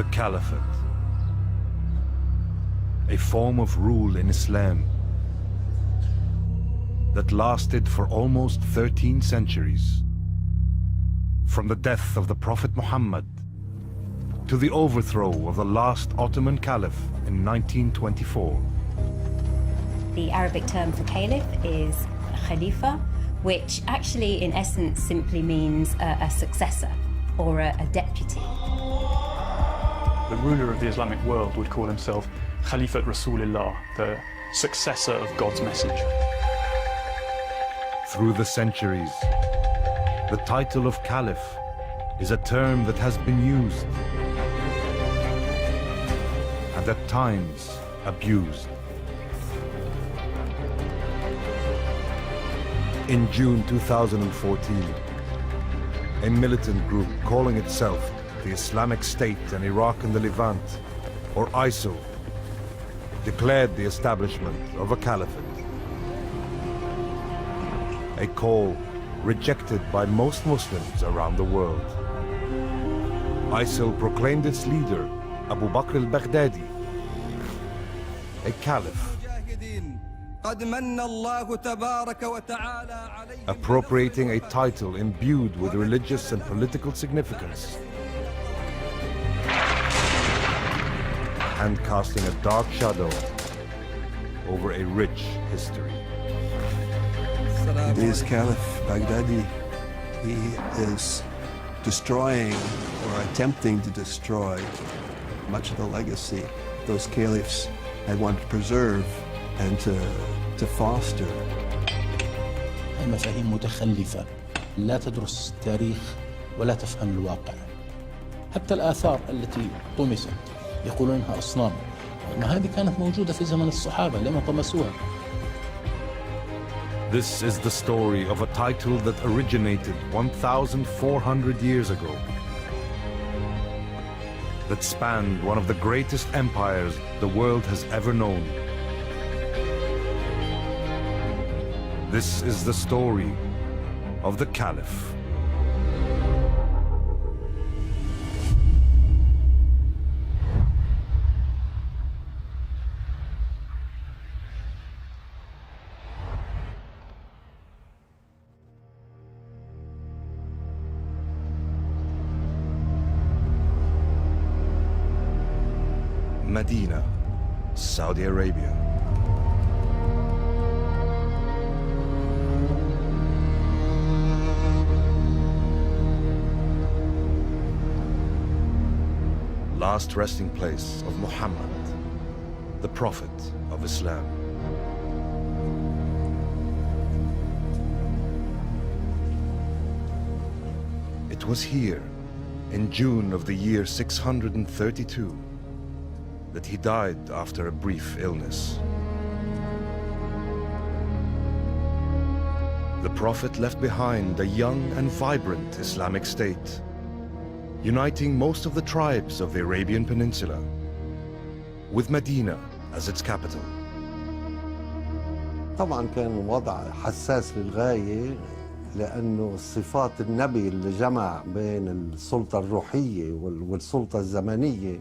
The Caliphate, a form of rule in Islam that lasted for almost 13 centuries, from the death of the Prophet Muhammad to the overthrow of the last Ottoman Caliph in 1924. The Arabic term for Caliph is Khalifa, which actually in essence simply means a successor or a deputy. The ruler of the Islamic world would call himself Khalifat Rasulillah, the successor of God's messenger. Through the centuries, the title of Caliph is a term that has been used and at times abused. In June 2014, a militant group calling itself the Islamic State in Iraq and the Levant, or ISIL, declared the establishment of a caliphate. A call rejected by most Muslims around the world. ISIL proclaimed its leader, Abu Bakr al-Baghdadi, a caliph, appropriating a title imbued with religious and political significance, and casting a dark shadow over a rich history. Today's Caliph Baghdadi, he is destroying or attempting to destroy much of the legacy those caliphs had wanted to preserve and to foster. المفاهيم متخلفة لا تدرس التاريخ ولا تفهم الواقع. حتى الآثار التي طمست يقولون انها أصنام، ما هذه كانت موجودة في زمن الصحابة لما طمسوها. This is the story of a title that originated 1,400 years ago, that spanned one of the greatest empires the world has ever known. This is the story of the Caliph. Medina, Saudi Arabia. Last resting place of Muhammad, the Prophet of Islam. It was here, in June of the year 632, that he died after a brief illness. The Prophet left behind a young and vibrant Islamic state, uniting most of the tribes of the Arabian Peninsula, with Medina as its capital. طبعا كان وضع حساس للغاية، لأنه صفات النبي اللي جمع بين السلطة الروحية والسلطة الزمنية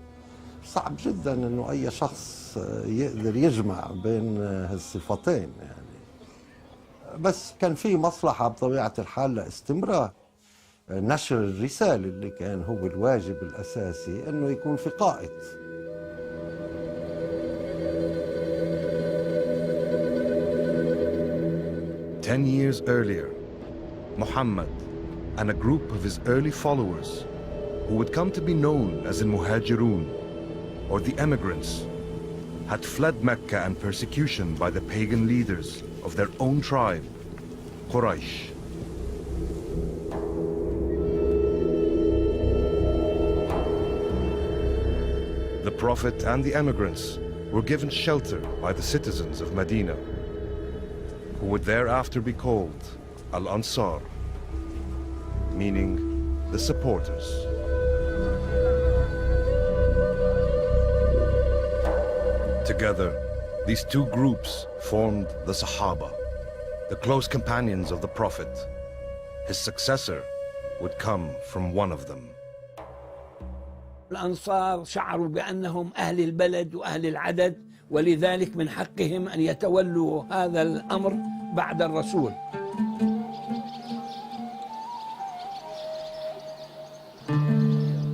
صعب جدا انه اي شخص يقدر يجمع بين هالصفتين يعني. بس كان في مصلحة بطبيعة الحال لاستمرار نشر الرسالة اللي كان هو الواجب الأساسي انه يكون في قائد. Ten years earlier, Muhammad and a group of his early followers, who would come to be known as al-Muhajirun, or the emigrants, had fled Mecca and persecution by the pagan leaders of their own tribe, Quraysh. The Prophet and the emigrants were given shelter by the citizens of Medina, who would thereafter be called Al-Ansar, meaning the supporters. Together, these two groups formed the Sahaba, the close companions of the Prophet. His successor would come from one of them. الأنصار شعروا بأنهم أهل البلد وأهل العدد، ولذلك من حقهم أن يتولوا هذا الأمر بعد الرسول.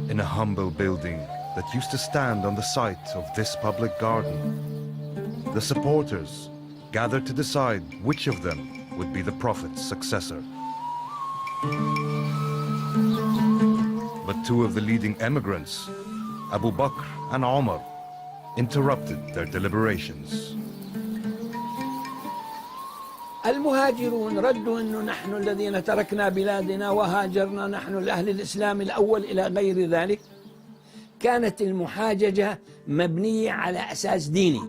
In a humble building that used to stand on the site of this public garden, the supporters gathered to decide which of them would be the Prophet's successor. But two of the leading emigrants, Abu Bakr and Omar, interrupted their deliberations. المهاجرون ردوا أنه نحن الذين تركنا بلادنا وهاجرنا، نحن الأهل الإسلام الأول إلى غير ذلك. كانت المحاججة مبنية على أساس ديني.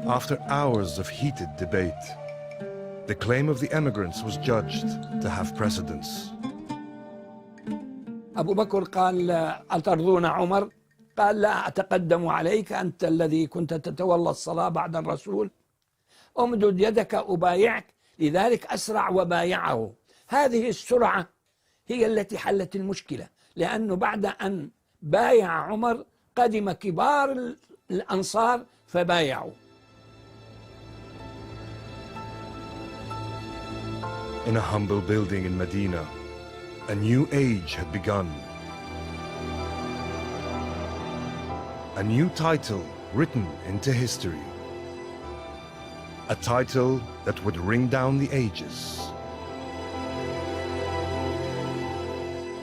After hours of heated debate, the claim of the emigrants was judged to have precedence. أبو بكر قال أترضون عمر؟ قال لا أتقدم عليك، أنت الذي كنت تتولى الصلاة بعد الرسول، أمدد يدك أبايعك. لذلك أسرع وبايعه. هذه السرعة هي التي حلت المشكلة، لأنه بعد أن بايع عمر قدم كبار الأنصار فبايعوا. In a humble building in Medina, a new age had begun. A new title written into history. A title that would ring down the ages.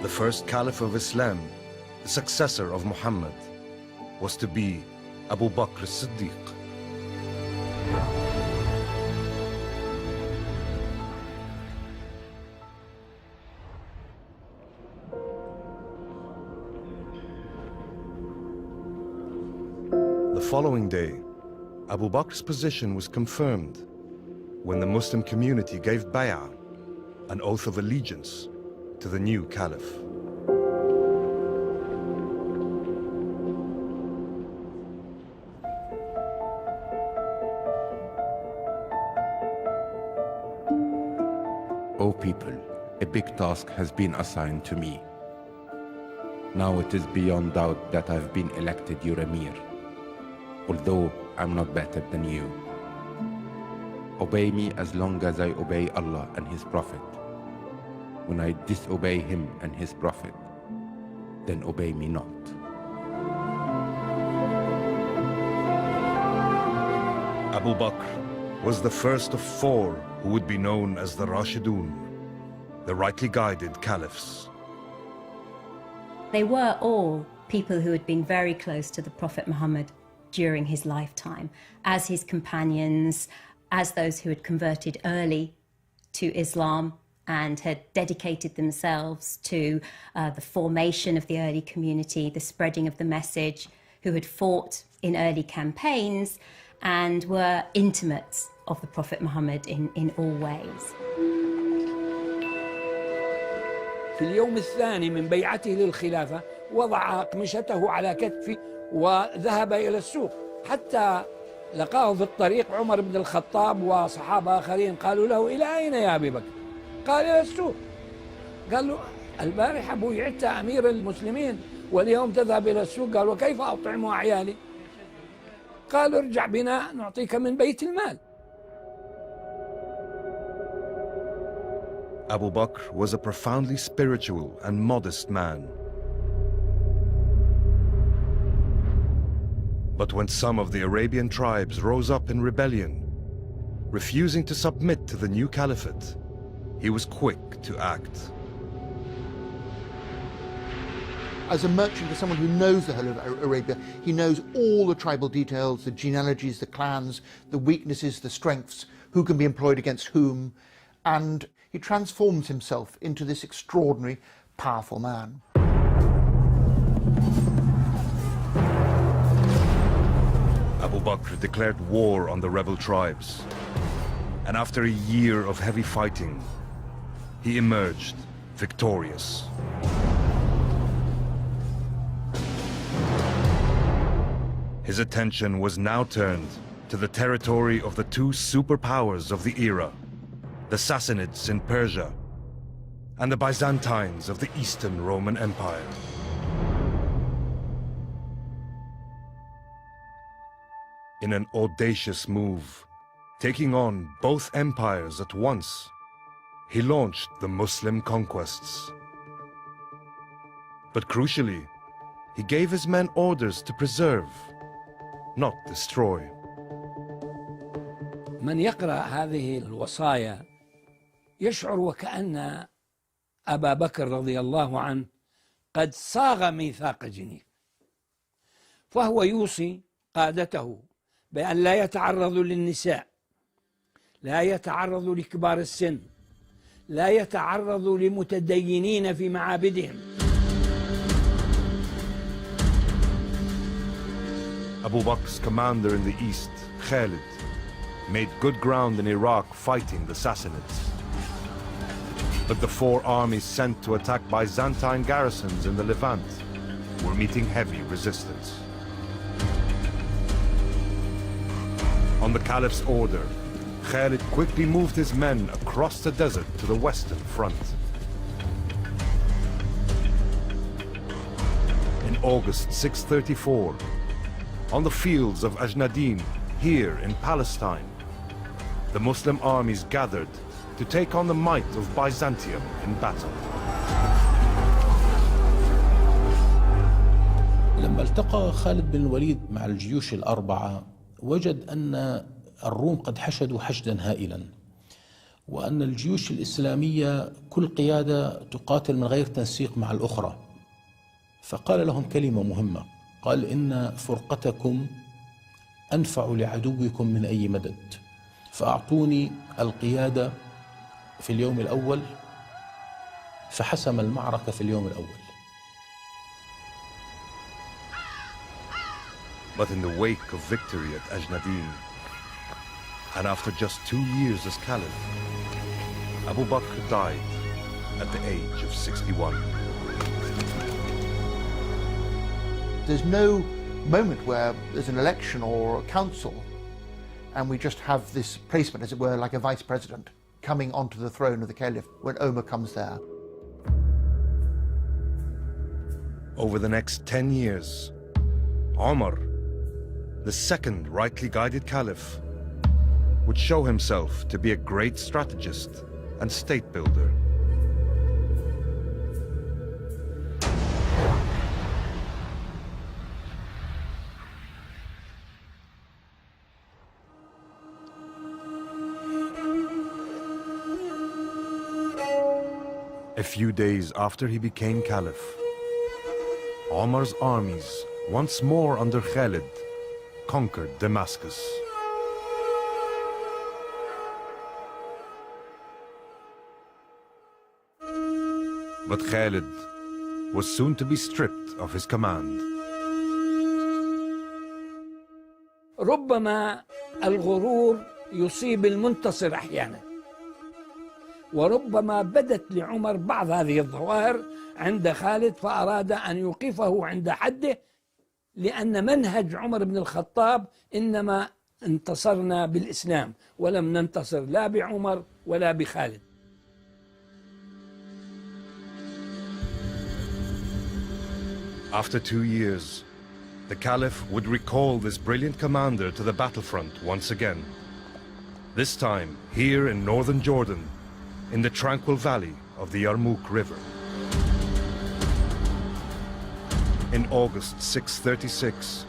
The first Caliph of Islam, the successor of Muhammad, was to be Abu Bakr as-Siddiq. The following day, Abu Bakr's position was confirmed when the Muslim community gave bay'ah, an oath of allegiance, to the new Caliph. O people, a big task has been assigned to me. Now it is beyond doubt that I've been elected your Emir, although I'm not better than you. Obey me as long as I obey Allah and His Prophet. When I disobey Him and His Prophet, then obey me not. Abu Bakr was the first of four who would be known as the Rashidun, the rightly guided caliphs. They were all people who had been very close to the Prophet Muhammad during his lifetime, as his companions, as those who had converted early to Islam and had dedicated themselves to the formation of the early community, the spreading of the message, who had fought in early campaigns and were intimates of the Prophet Muhammad in all ways. في اليوم الثاني من بيعته للخلافة وضع أقمشته على كتفه وذهب إلى السوق، حتى لقاه في الطريق عمر بن الخطاب وصحابة آخرين قالوا له إلى أين يا أبي بكر؟ قال إلى السوق. قال له البارحة بويعت أمير المسلمين واليوم تذهب إلى السوق. قال وكيف أطعم عيالي؟ قال ارجع بنا نعطيك من بيت المال. Abu Bakr was a profoundly spiritual and modest man. But when some of the Arabian tribes rose up in rebellion, refusing to submit to the new caliphate, he was quick to act. As a merchant, as someone who knows the whole of Arabia, he knows all the tribal details, the genealogies, the clans, the weaknesses, the strengths, who can be employed against whom, and he transforms himself into this extraordinary, powerful man. Abu Bakr declared war on the rebel tribes, and after a year of heavy fighting, he emerged victorious. His attention was now turned to the territory of the two superpowers of the era, the Sassanids in Persia and the Byzantines of the Eastern Roman Empire. In an audacious move, taking on both empires at once, he launched the Muslim conquests. But crucially, he gave his men orders to preserve, not destroy. من يقرأ هذه الوصايا يشعر وكأن أبا بكر رضي الله عنه قد صاغ ميثاق جنيف، فهو يوصي قادته بأن لا يتعرضوا للنساء، لا يتعرضوا لكبار السن، لا يتعرضوا لمتدينين في معابدهم. Abu Bakr's commander in the east, Khalid, made good ground in Iraq fighting the Sassanids. But the four armies sent to attack Byzantine garrisons in the Levant were meeting heavy resistance. On the Caliph's order, Khalid quickly moved his men across the desert to the western front. In August 634, on the fields of Ajnadin, here in Palestine, the Muslim armies gathered to take on the might of Byzantium in battle. لما التقى خالد بن الوليد مع الجيوش الأربعة وجد أن الروم قد حشدوا حشدا هائلا، وأن الجيوش الإسلامية كل قيادة تقاتل من غير تنسيق مع الأخرى، فقال لهم كلمة مهمة، قال: إن فرقتكم أنفع لعدوكم من أي مدد، فأعطوني القيادة في اليوم الأول، فحسم المعركة في اليوم الأول. But in the wake of victory at Ajnadin, and after just 2 years as Caliph, Abu Bakr died at the age of 61. There's no moment where there's an election or a council and we just have this placement, as it were, like a vice president coming onto the throne of the Caliph when Omar comes there. Over the next 10 years, Omar, the second rightly guided Caliph, would show himself to be a great strategist and state builder. A few days after he became Caliph, Omar's armies, once more under Khalid, conquered Damascus. But Khalid was soon to be stripped of his command. ربما الغرور يصيب المنتصر أحيانا، وربما بدت لعمر بعض هذه الظواهر عند خالد فأراد أن يوقفه عند حده، لأن منهج عمر بن الخطاب إنما انتصرنا بالإسلام ولم ننتصر لا بعمر ولا بخالد. After 2 years, the Caliph would recall this brilliant commander to the battlefront once again. This time, here in northern Jordan, in the tranquil valley of the Yarmouk River. In August 636,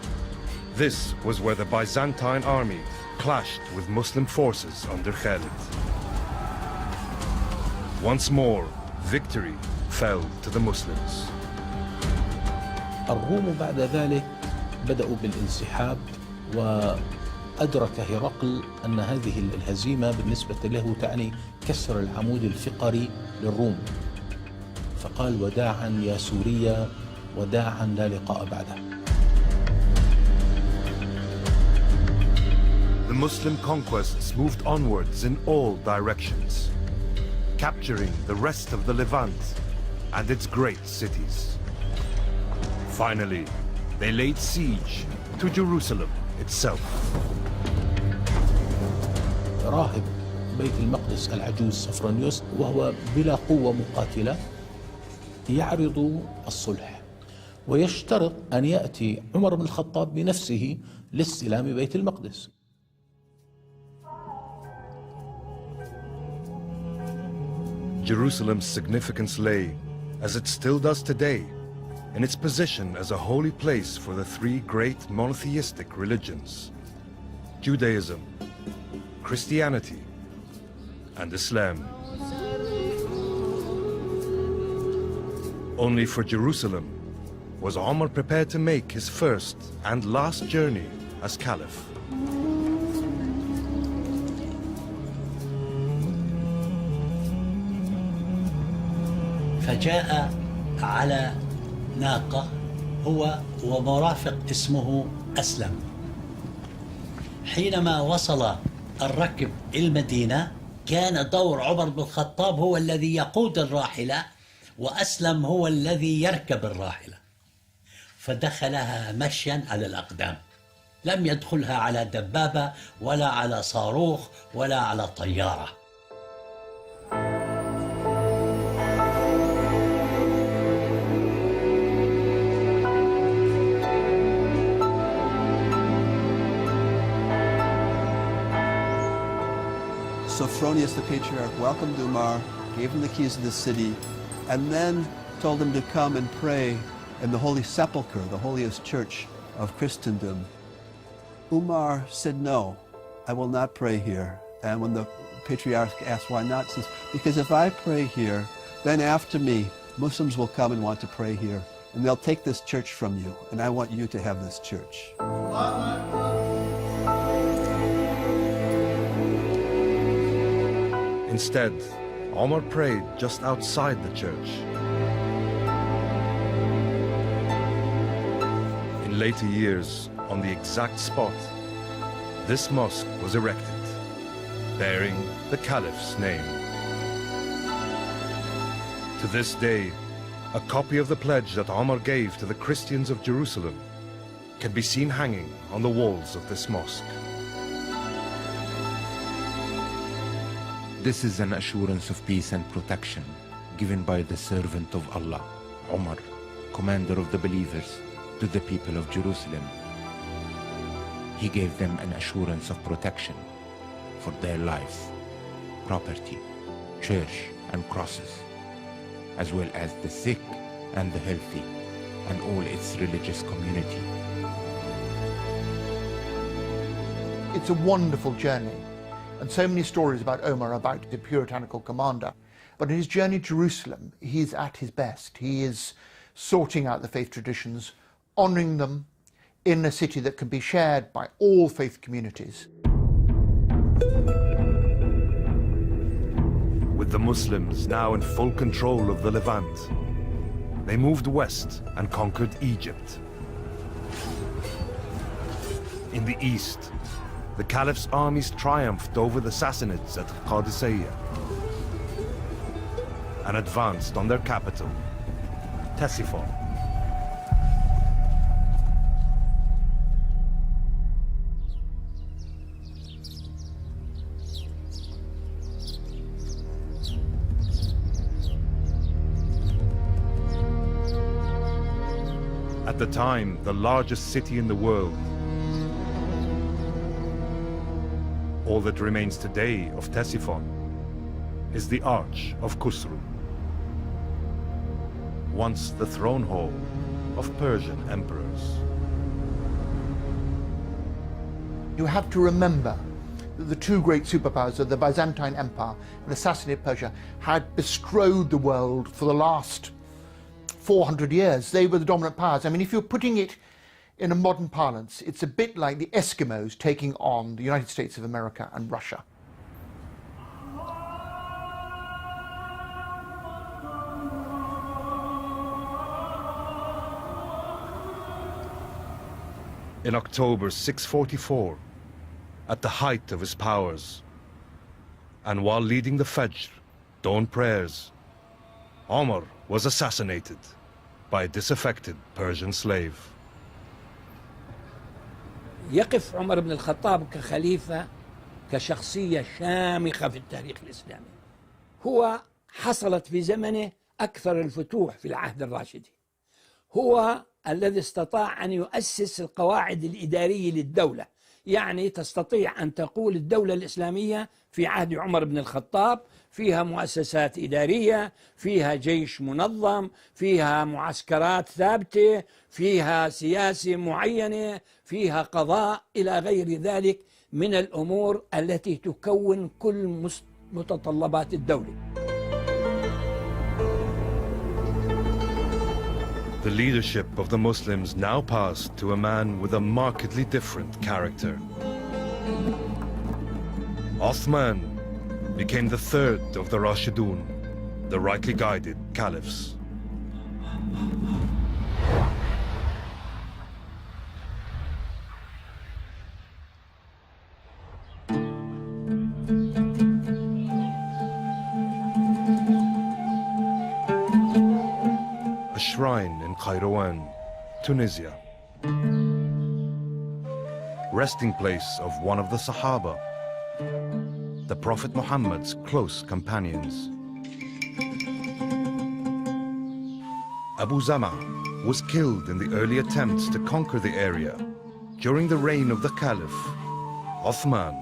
this was where the Byzantine army clashed with Muslim forces under Khalid. Once more, victory fell to the Muslims. الروم بعد ذلك بدأوا بالانسحاب، وأدرك هرقل أن هذه الهزيمة بالنسبة له تعني كسر العمود الفقري للروم، فقال: وداعا يا سوريا، وداعا لا لقاء بعده. The Muslim conquests moved onwards in all directions, capturing the rest of the Levant and its great cities. Finally, they laid siege to Jerusalem itself. راهب بيت المقدس المقدس العجوز صفرانيوس، وهو بلا قوة مقاتلة يعرض الصلح، ويشترط أن يأتي عمر بن الخطاب بنفسه لاستلام بيت المقدس. Jerusalem's significance lay, as it still does today, in its position as a holy place for the three great monotheistic religions: Judaism, Christianity, and Islam. Only for Jerusalem was Omar prepared to make his first and last journey as Caliph. فجاء على ناقة هو ومرافق اسمه أسلم. حينما وصل الركب المدينة كان دور عمر بن الخطاب هو الذي يقود الراحلة، وأسلم هو الذي يركب الراحلة، فدخلها مشيا على الأقدام، لم يدخلها على دبابة ولا على صاروخ ولا على طيارة. Sophronius the Patriarch welcomed Umar, gave him the keys of the city, and then told him to come and pray in the Holy Sepulchre, the holiest church of Christendom. Umar said, "No, I will not pray here." And when the Patriarch asked why not, he says, "Because if I pray here, then after me, Muslims will come and want to pray here, and they'll take this church from you, and I want you to have this church." Instead, Omar prayed just outside the church. In later years, on the exact spot, this mosque was erected, bearing the Caliph's name. To this day, a copy of the pledge that Omar gave to the Christians of Jerusalem can be seen hanging on the walls of this mosque. This is an assurance of peace and protection given by the servant of Allah, Umar, commander of the believers, to the people of Jerusalem. He gave them an assurance of protection for their life, property, church, and crosses, as well as the sick and the healthy, and all its religious community. It's a wonderful journey, and so many stories about Omar, about the puritanical commander. But in his journey to Jerusalem, he's at his best. He is sorting out the faith traditions, honouring them in a city that can be shared by all faith communities. With the Muslims now in full control of the Levant, they moved west and conquered Egypt. In the east, the Caliph's armies triumphed over the Sassanids at Qadisiyah and advanced on their capital, Ctesiphon. At the time, the largest city in the world, all that remains today of Ctesiphon is the Arch of Khusru, once the throne hall of Persian emperors. You have to remember that the two great superpowers of the Byzantine Empire and the Sassanid Persia had bestrode the world for the last 400 years. They were the dominant powers. I mean, if you're putting it in a modern parlance, it's a bit like the Eskimos taking on the United States of America and Russia. In October 644, at the height of his powers, and while leading the Fajr, dawn prayers, Omar was assassinated by a disaffected Persian slave. يقف عمر بن الخطاب كخليفة كشخصية شامخة في التاريخ الإسلامي. هو حصلت في زمنه أكثر الفتوح في العهد الراشدي، هو الذي استطاع أن يؤسس القواعد الإدارية للدولة. يعني تستطيع أن تقول الدولة الإسلامية في عهد عمر بن الخطاب فيها مؤسسات إدارية، فيها جيش منظم، فيها معسكرات ثابتة، فيها سياسة معينة، فيها قضاء إلى غير ذلك من الأمور التي تكون كل متطلبات الدولة. The leadership of the Muslims now passed to a man with a markedly different character. Othman became the third of the Rashidun, the rightly guided caliphs. A shrine in Kairouan, Tunisia. Resting place of one of the Sahaba, the Prophet Muhammad's close companions. Abu Zama was killed in the early attempts to conquer the area during the reign of the Caliph, Othman.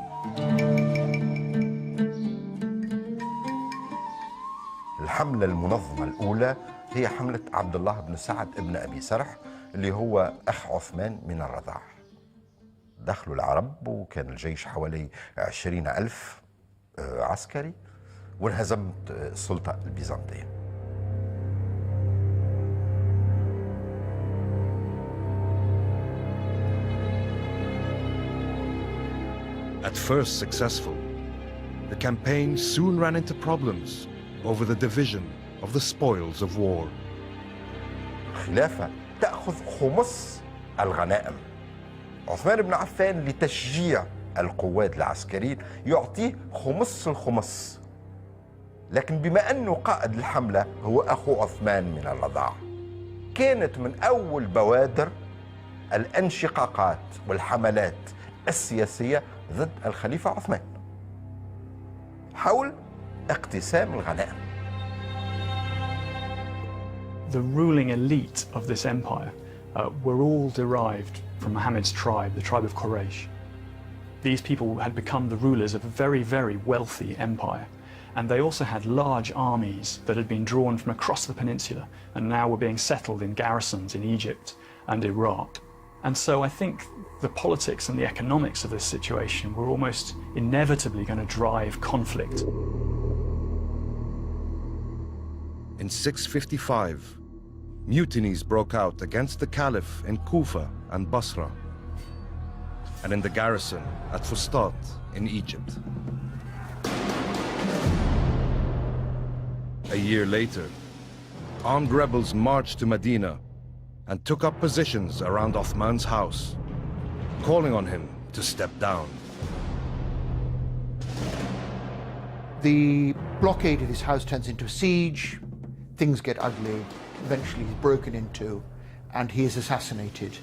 الحملة المنظمة الأولى هي حملة عبد الله بن سعد بن أبي سرح اللي هو أخ عثمان من الرضاع. دخلوا العرب وكان الجيش حوالي 20,000 عسكري وانهزمت السلطة البيزنطية. At first successful, the campaign soon ran into problems over the division of the spoils of war. الخلافة تأخذ خمس الغنائم. عثمان بن عفان لتشجيع القوات العسكرية يعطيه خمس الخمس، لكن بما أنه قائد الحملة هو أخو عثمان من الرضاعة، كانت من أول بوادر الانشقاقات والحملات السياسية ضد الخليفة عثمان حول اقتسام الغنائم. The ruling elite of this empire were all derived from Muhammad's tribe, the tribe of Quraysh. These people had become the rulers of a very, very wealthy empire. And they also had large armies that had been drawn from across the peninsula and now were being settled in garrisons in Egypt and Iraq. And so I think the politics and the economics of this situation were almost inevitably going to drive conflict. In 655, mutinies broke out against the Caliph in Kufa and Basra, and in the garrison at Fustat in Egypt. A year later, armed rebels marched to Medina and took up positions around Othman's house, calling on him to step down. The blockade of his house turns into a siege, things get ugly, eventually he's broken into and he is assassinated,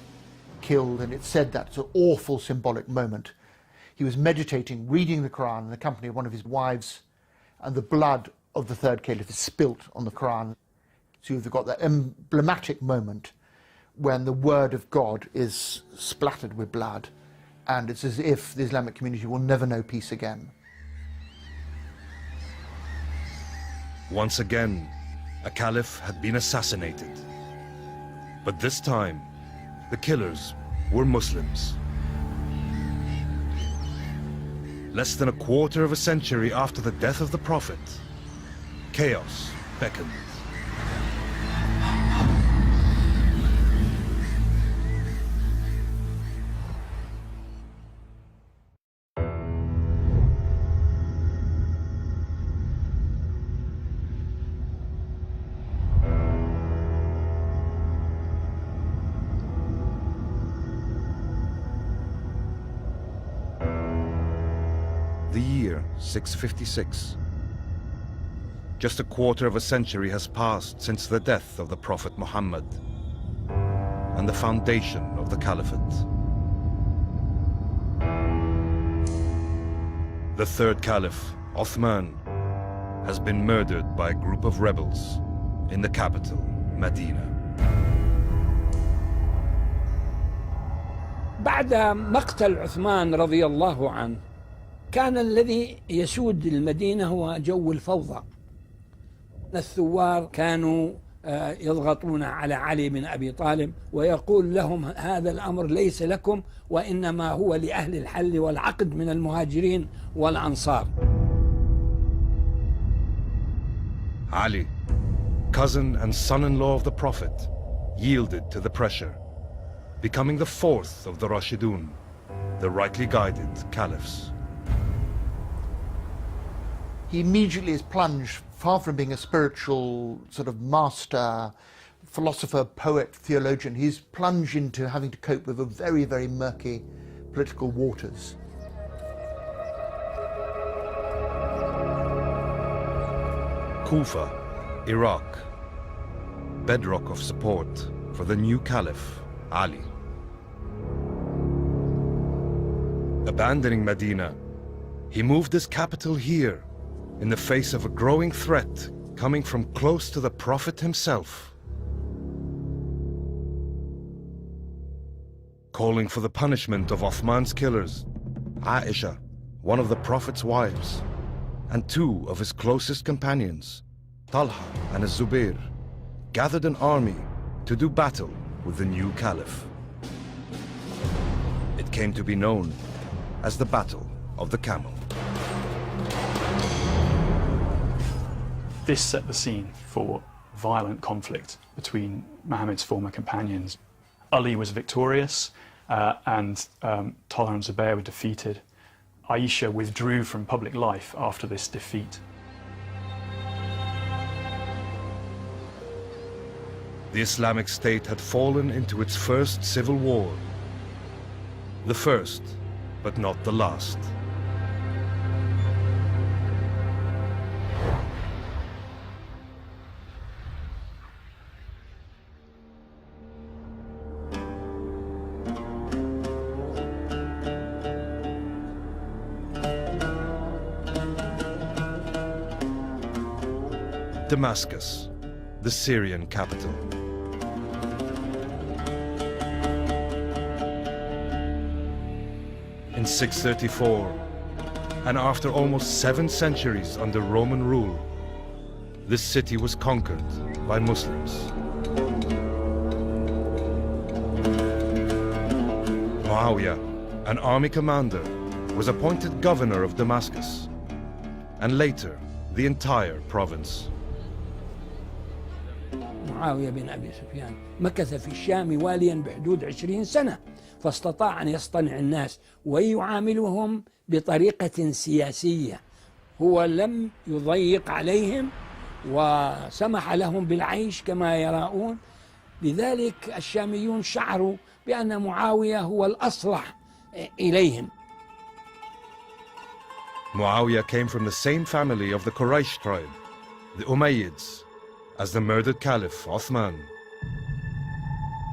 killed, and it's said that's an awful symbolic moment. He was meditating, reading the Quran in the company of one of his wives, and the blood of the third caliph is spilt on the Quran. So you've got that emblematic moment when the word of God is splattered with blood, and it's as if the Islamic community will never know peace again. Once again, a caliph had been assassinated. But this time, the killers were Muslims. Less than a quarter of a century after the death of the Prophet, chaos beckoned. The year 656. Just a quarter of a century has passed since the death of the Prophet Muhammad and the foundation of the Caliphate. The third Caliph, Uthman, has been murdered by a group of rebels in the capital, Medina. بعد مقتل عثمان رضي الله عنه كان الذي يسود المدينة هو جو الفوضى. الثوار كانوا يضغطون على علي بن أبي طالب ويقول لهم هذا الأمر ليس لكم وإنما هو لأهل الحل والعقد من المهاجرين والأنصار. Ali, cousin and son-in-law of the Prophet, yielded to the pressure, becoming the fourth of the Rashidun, the rightly guided caliphs. He immediately is plunged, far from being a spiritual sort of master, philosopher, poet, theologian, he's plunged into having to cope with a very, very murky political waters. Kufa, Iraq, bedrock of support for the new Caliph, Ali. Abandoning Medina, he moved his capital here in the face of a growing threat coming from close to the Prophet himself, calling for the punishment of Uthman's killers, Aisha, one of the Prophet's wives, and two of his closest companions, Talha and Zubair, gathered an army to do battle with the new Caliph. It came to be known as the Battle of the Camel. This set the scene for violent conflict between Muhammad's former companions. Ali was victorious and Talha and Zubair were defeated. Aisha withdrew from public life after this defeat. The Islamic State had fallen into its first civil war. The first, but not the last. Damascus, the Syrian capital. In 634, and after almost 7 centuries under Roman rule, this city was conquered by Muslims. Muawiyah, an army commander, was appointed governor of Damascus, and later the entire province. معاوية بن أبي سفيان مكث في الشام واليا بحدود 20 سنة فاستطاع أن يصطنع الناس ويعاملهم بطريقة سياسية. هو لم يضيق عليهم وسمح لهم بالعيش كما يراؤون. لذلك الشاميون شعروا بأن معاوية هو الأصلح إليهم. Muawiyah came from the same family of the Quraysh tribe, the Umayyads, as the murdered Caliph Uthman.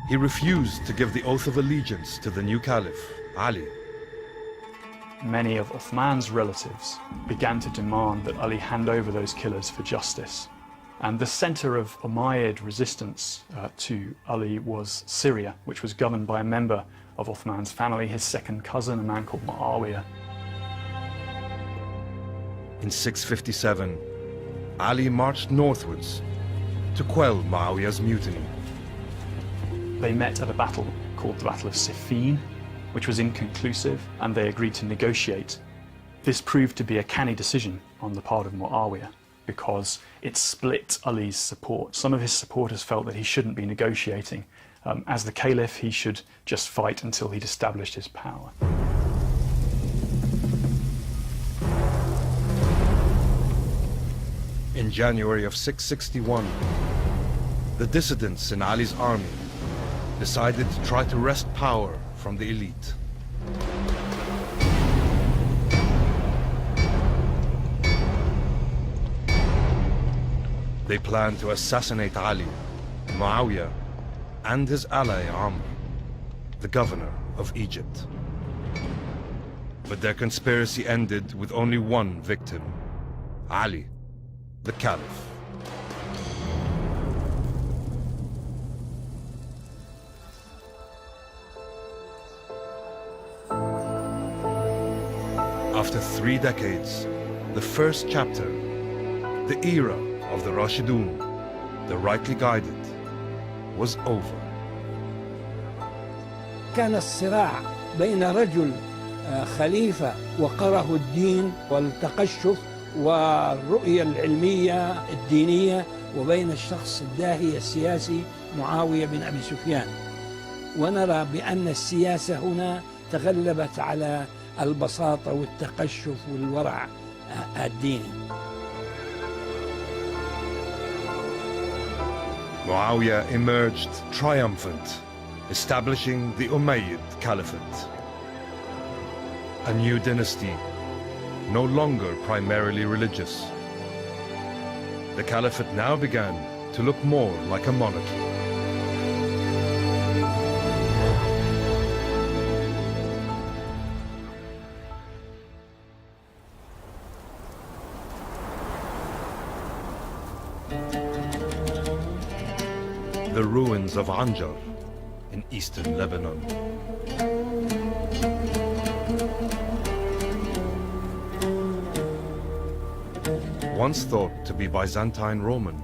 He refused to give the oath of allegiance to the new Caliph, Ali. Many of Uthman's relatives began to demand that Ali hand over those killers for justice. And the center of Umayyad resistance to Ali was Syria, which was governed by a member of Uthman's family, his second cousin, a man called Muawiyah. In 657, Ali marched northwards to quell Muawiyah's mutiny. They met at a battle called the Battle of Siffin, which was inconclusive, and they agreed to negotiate. This proved to be a canny decision on the part of Muawiyah because it split Ali's support. Some of his supporters felt that he shouldn't be negotiating. As the Caliph, he should just fight until he'd established his power. In January of 661, the dissidents in Ali's army decided to try to wrest power from the elite. They planned to assassinate Ali, Muawiyah, and his ally Amr, the governor of Egypt. But their conspiracy ended with only one victim, Ali, the Caliph. After 3 decades, the first chapter, the era of the Rashidun, the rightly guided, was over. كان الصراع بين رجل خليفة وقره الدين والتقشف والرؤية العلمية الدينية، وبين الشخص الداهية السياسي معاوية بن أبي سفيان. ونرى بأن السياسة هنا تغلبت على البساطة والتقشف والورع الديني. Muawiyah emerged triumphant, establishing the Umayyad Caliphate. A new dynasty, no longer primarily religious. The Caliphate now began to look more like a monarchy. The ruins of Anjar in eastern Lebanon. Once thought to be Byzantine Roman,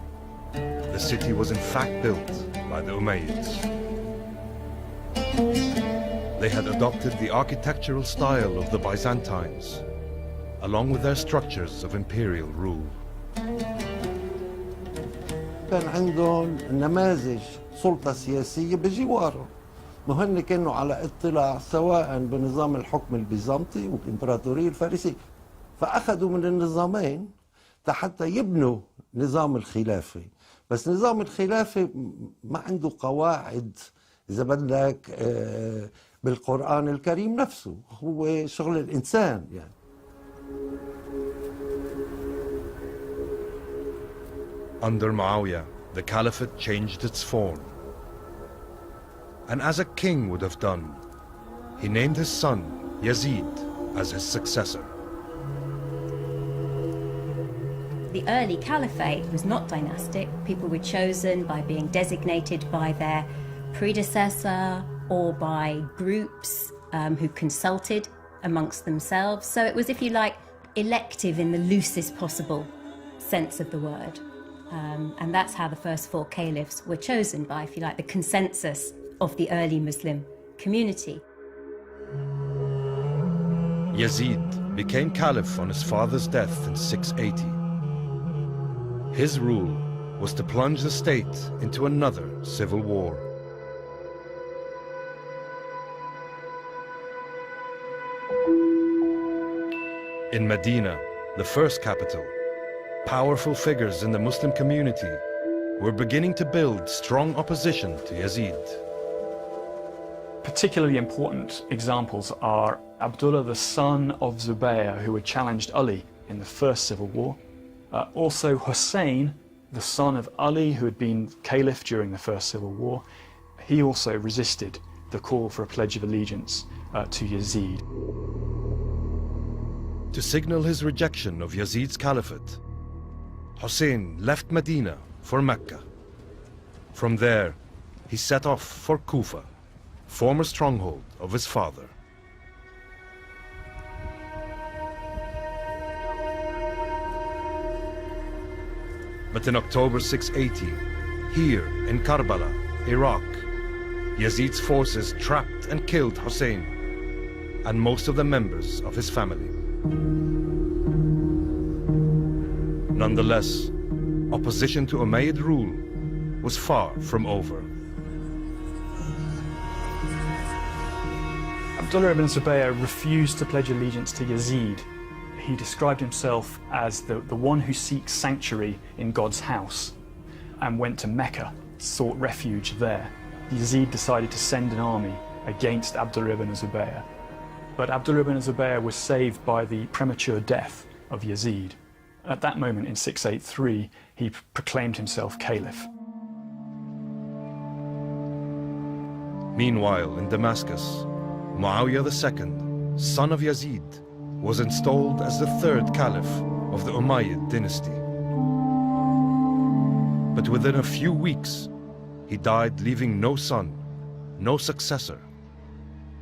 the city was in fact built by the Umayyads. They had adopted the architectural style of the Byzantines, along with their structures of imperial rule. كان عندهم نماذج سلطة سياسية بجواره، وهن كانوا على اطلاع سواء بنظام الحكم البيزنطي والإمبراطورية الفارسية، فأخذوا من النظامين حتى يبنوا نظام الخلافة. بس نظام الخلافة ما عنده قواعد إذا بدك بالقرآن الكريم نفسه، هو شغل الإنسان يعني. Under Muawiyah, the Caliphate changed its form. And as a king would have done, he named his son Yazid as his successor. The early caliphate was not dynastic. People were chosen by being designated by their predecessor or by groups who consulted amongst themselves. So it was, if you like, elective in the loosest possible sense of the word. And that's how the first 4 caliphs were chosen by, if you like, the consensus of the early Muslim community. Yazid became caliph on his father's death in 680. His rule was to plunge the state into another civil war. In Medina, the first capital, powerful figures in the Muslim community were beginning to build strong opposition to Yazid. Particularly important examples are Abdullah, the son of Zubayr, who had challenged Ali in the first civil war. Also Hussein, the son of Ali, who had been caliph during the first civil war. He also resisted the call for a pledge of allegiance to Yazid. To signal his rejection of Yazid's caliphate, Hussein left Medina for Mecca. From there, he set off for Kufa, former stronghold of his father. But in October 680, here in Karbala, Iraq, Yazid's forces trapped and killed Hussein and most of the members of his family. Nonetheless, opposition to Umayyad rule was far from over. Abdullah ibn Zubayr refused to pledge allegiance to Yazid. He described himself as the one who seeks sanctuary in God's house, and went to Mecca, sought refuge there. Yazid decided to send an army against Abdullah ibn Zubayr. But Abdullah ibn Zubayr was saved by the premature death of Yazid. At that moment in 683, he proclaimed himself Caliph. Meanwhile, in Damascus, Muawiyah II son of Yazid, was installed as the third Caliph of the Umayyad dynasty. But within a few weeks, he died leaving no son, no successor.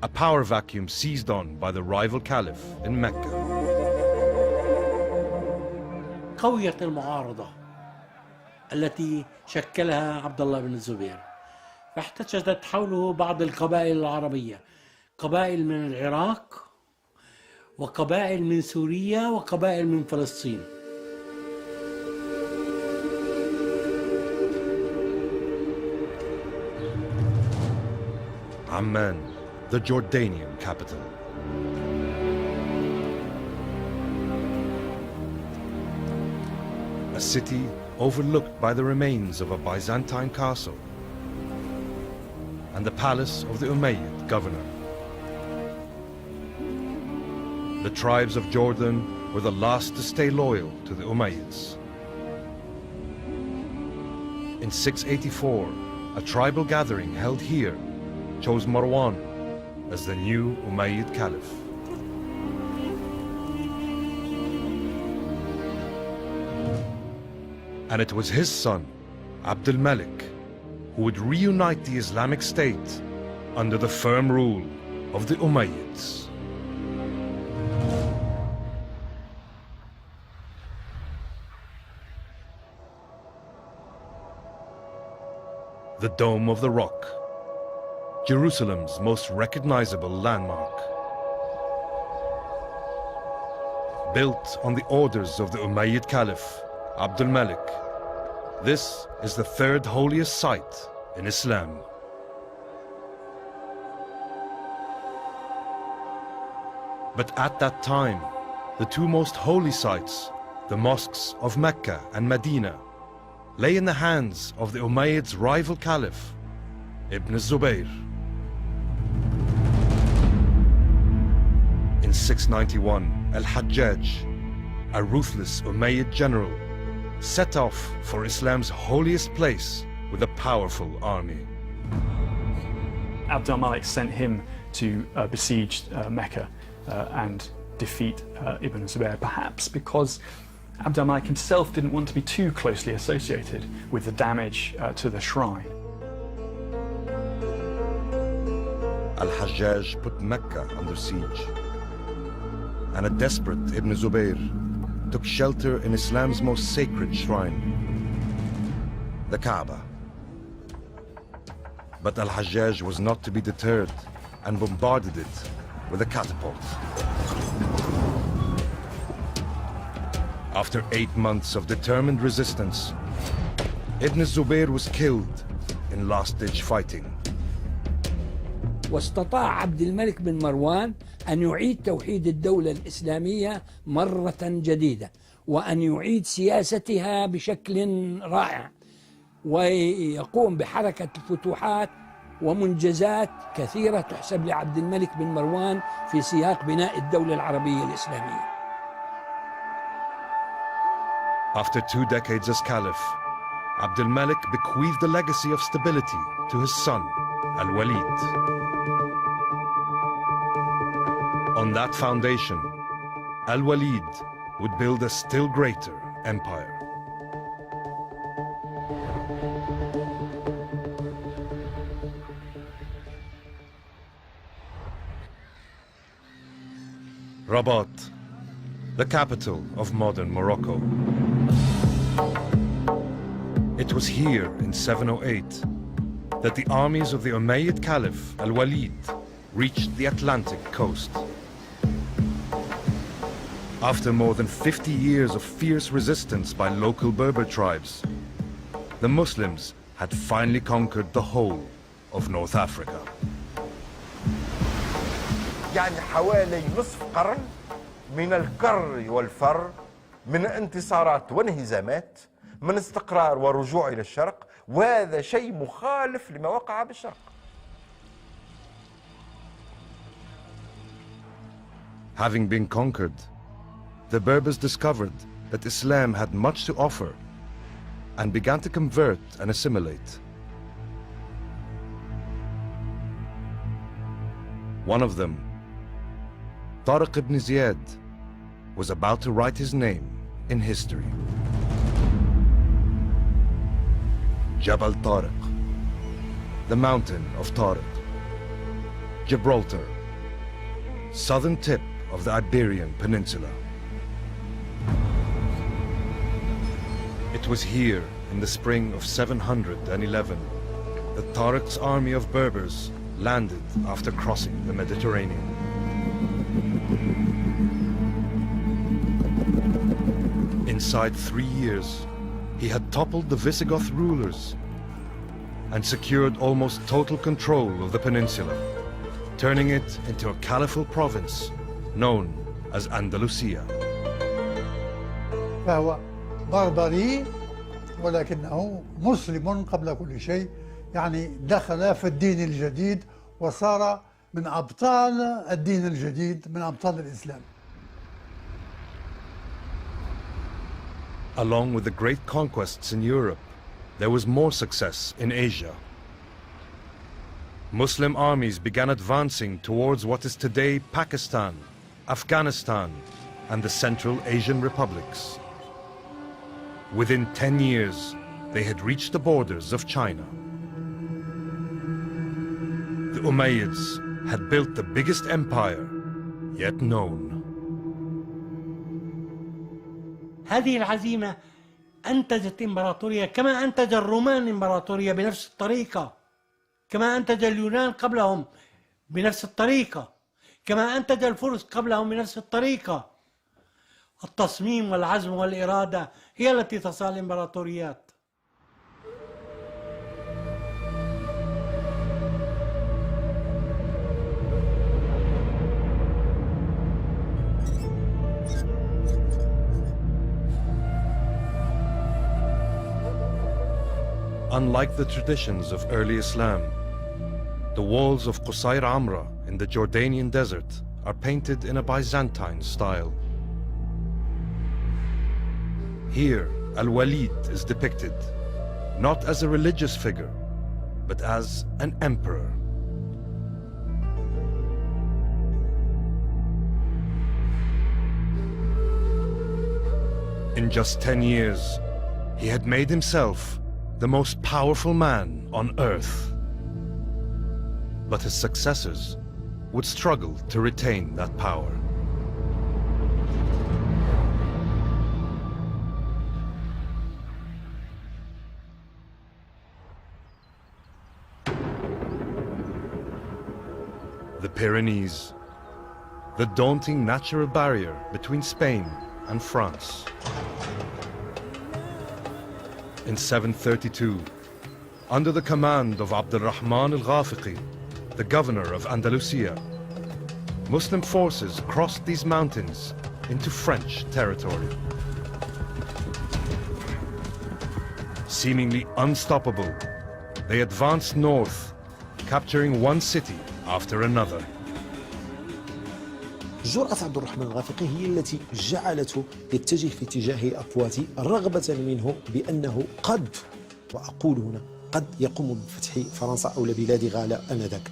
A power vacuum seized on by the rival Caliph in Mecca. قوية المعارضة التي شكلها عبد الله بن الزبير، فاحتشدت حوله بعض القبائل العربية، قبائل من العراق وقبائل من سوريا وقبائل من فلسطين. Amman, the Jordanian capital. A city overlooked by the remains of a Byzantine castle and the palace of the Umayyad governor. The tribes of Jordan were the last to stay loyal to the Umayyads. In 684, a tribal gathering held here chose Marwan as the new Umayyad Caliph. And it was his son, Abdul Malik, who would reunite the Islamic State under the firm rule of the Umayyads. The Dome of the Rock, Jerusalem's most recognizable landmark. Built on the orders of the Umayyad Caliph, Abdul Malik, this is the third holiest site in Islam. But at that time, the two most holy sites, the mosques of Mecca and Medina, lay in the hands of the Umayyads' rival Caliph, Ibn Zubayr. In 691, Al-Hajjaj, a ruthless Umayyad general, set off for Islam's holiest place with a powerful army. Abd al-Malik sent him to besiege Mecca and defeat Ibn Zubayr, perhaps because Abd al-Malik himself didn't want to be too closely associated with the damage to the shrine. Al-Hajjaj put Mecca under siege, and a desperate Ibn Zubayr took shelter in Islam's most sacred shrine, the Kaaba. But Al-Hajjaj was not to be deterred and bombarded it with a catapult. After 8 months of determined resistance, Ibn Zubayr was killed in last-ditch fighting. واستطاع عبد الملك بن مروان أن يعيد توحيد الدولة الإسلامية مرة جديدة وأن يعيد سياستها بشكل رائع ويقوم بحركة الفتوحات ومنجزات كثيرة تحسب لعبد الملك بن مروان في سياق بناء الدولة العربية الإسلامية. After 2 decades as Caliph, Abd al-Malik bequeathed a legacy of stability to his son, Al-Walid. On that foundation, Al-Walid would build a still greater empire. Rabat, the capital of modern Morocco. It was here in 708 that the armies of the Umayyad Caliph Al-Walid reached the Atlantic coast. After more than 50 years of fierce resistance by local Berber tribes, the Muslims had finally conquered the whole of North Africa. يعني حوالي نصف قرن من الكر والفر، من انتصارات وانهزامات، من استقرار ورجوع إلى الشرق، وهذا شيء مخالف لما وقع بالشرق. Having been conquered, the Berbers discovered that Islam had much to offer and began to convert and assimilate. One of them Tariq ibn Ziyad was about to write his name in history. Jabal Tariq, the mountain of Tariq. Gibraltar, southern tip of the Iberian Peninsula. It was here in the spring of 711 that Tariq's army of Berbers landed after crossing the Mediterranean. Inside 3 years, he had toppled the Visigoth rulers and secured almost total control of the peninsula, turning it into a caliphal province known as Andalusia. فهو بربري ولكنه مسلم قبل كل شيء، يعني دخل في الدين الجديد وصار من أبطال الدين الجديد، من أبطال الإسلام. Along with the great conquests in Europe, there was more success in Asia. Muslim armies began advancing towards what is today Pakistan, Afghanistan, and the Central Asian republics. Within 10 years, they had reached the borders of China. The Umayyads had built the biggest empire yet known. هذه العزيمة أنتجت إمبراطورية كما أنتج الرومان إمبراطورية بنفس الطريقة، كما أنتج اليونان قبلهم بنفس الطريقة، كما أنتج الفرس قبلهم بنفس الطريقة. التصميم والعزم والإرادة هي التي تصنع الإمبراطوريات. Unlike the traditions of early Islam, the walls of Qusayr Amra in the Jordanian desert are painted in a Byzantine style. Here, Al-Walid is depicted not as a religious figure, but as an emperor. In just 10 years, he had made himself the most powerful man on earth. But his successors would struggle to retain that power. The Pyrenees, the daunting natural barrier between Spain and France. In 732, under the command of Abd al-Rahman al-Ghafiqi, the governor of Andalusia, Muslim forces crossed these mountains into French territory. Seemingly unstoppable, they advanced north, capturing one city after another. جرأة عبد الرحمن الغافقي هي التي جعلته يتجه في اتجاه أبواتي رغبة منه بأنه قد، وأقول هنا قد، يقوم بفتح فرنسا أو بلاد غالا آنذاك،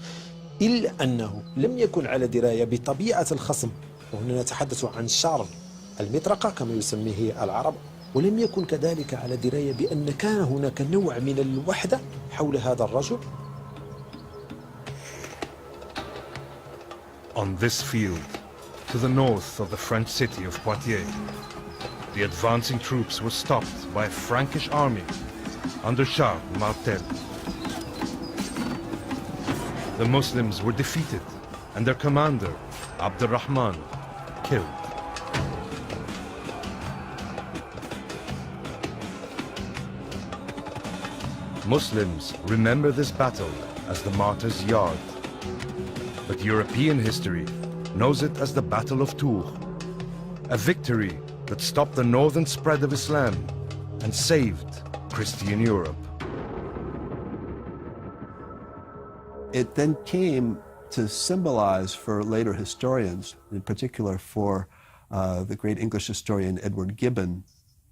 إلا أنه لم يكن على دراية بطبيعة الخصم، وهنا نتحدث عن شر المطرقة كما يسميه العرب، ولم يكن كذلك على دراية بأن كان هناك نوع من الوحدة حول هذا الرجل. On this field, to the north of the French city of Poitiers, the advancing troops were stopped by a Frankish army under Charles Martel. The Muslims were defeated and their commander, Abd al-Rahman, killed. Muslims remember this battle as the Martyrs' Yard, but European history knows it as the Battle of Tours, a victory that stopped the northern spread of Islam and saved Christian Europe. It then came to symbolize for later historians, in particular for the great English historian Edward Gibbon.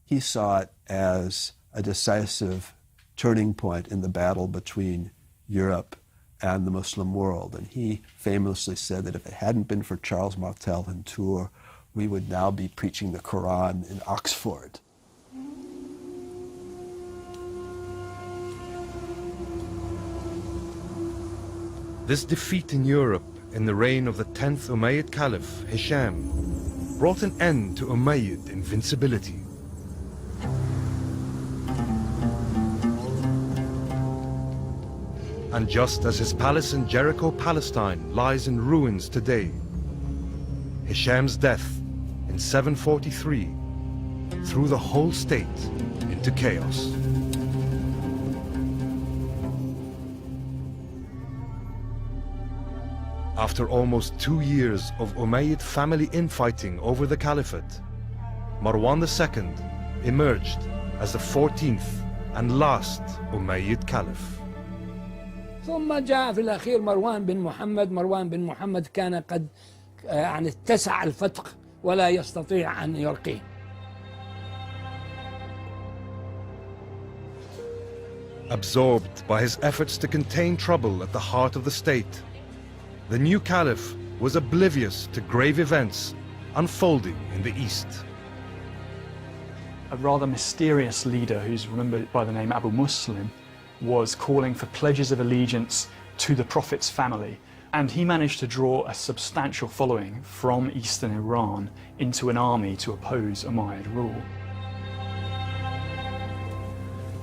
He saw it as a decisive turning point in the battle between Europe and the Muslim world. And he famously said that if it hadn't been for Charles Martel and Tours, we would now be preaching the Quran in Oxford. This defeat in Europe in the reign of the 10th Umayyad Caliph, Hisham, brought an end to Umayyad invincibility. And just as his palace in Jericho, Palestine lies in ruins today, Hisham's death in 743 threw the whole state into chaos. After almost 2 years of Umayyad family infighting over the caliphate, Marwan II emerged as the 14th and last Umayyad Caliph. ثم جاء في الأخير مروان بن محمد كان قد يعني اتسع الفتق ولا يستطيع أن يرقيه. Absorbed by his efforts to contain trouble at the heart of the state, the new caliph was oblivious to grave events unfolding in the east. A rather mysterious leader who's remembered by the name Abu Muslim was calling for pledges of allegiance to the Prophet's family, and he managed to draw a substantial following from eastern Iran into an army to oppose Umayyad rule.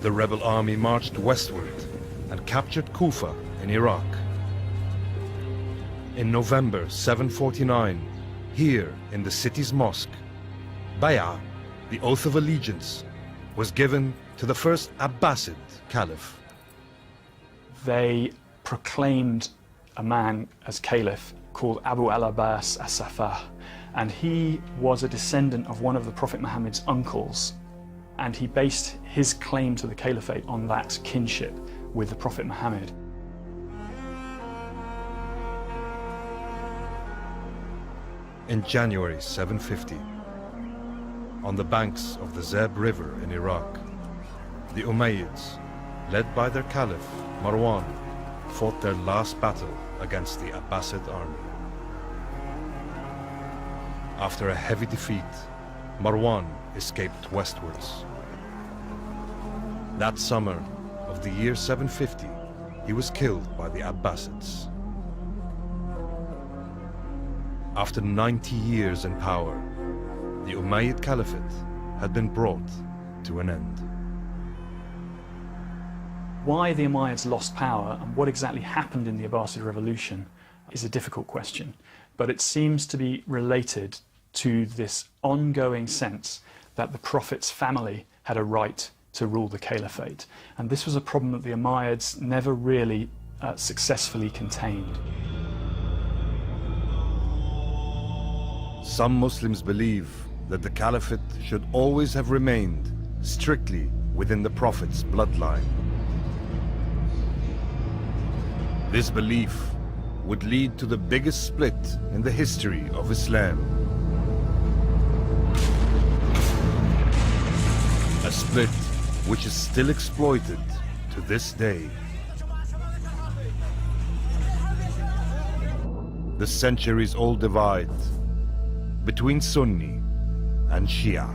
The rebel army marched westward and captured Kufa in Iraq. In November 749, here in the city's mosque, Bay'ah, the oath of allegiance, was given to the first Abbasid Caliph. They proclaimed a man as Caliph called Abu al-Abbas as-Safah, and he was a descendant of one of the Prophet Muhammad's uncles, and he based his claim to the caliphate on that kinship with the Prophet Muhammad. In January 750, on the banks of the Zeb River in Iraq, the Umayyads, led by their caliph Marwan, fought their last battle against the Abbasid army. After a heavy defeat, Marwan escaped westwards. That summer of the year 750, he was killed by the Abbasids. After 90 years in power, the Umayyad Caliphate had been brought to an end. Why the Umayyads lost power and what exactly happened in the Abbasid revolution is a difficult question, but it seems to be related to this ongoing sense that the Prophet's family had a right to rule the caliphate. And this was a problem that the Umayyads never really successfully contained. Some Muslims believe that the caliphate should always have remained strictly within the Prophet's bloodline. This belief would lead to the biggest split in the history of Islam. A split which is still exploited to this day. The centuries-old divide between Sunni and Shia.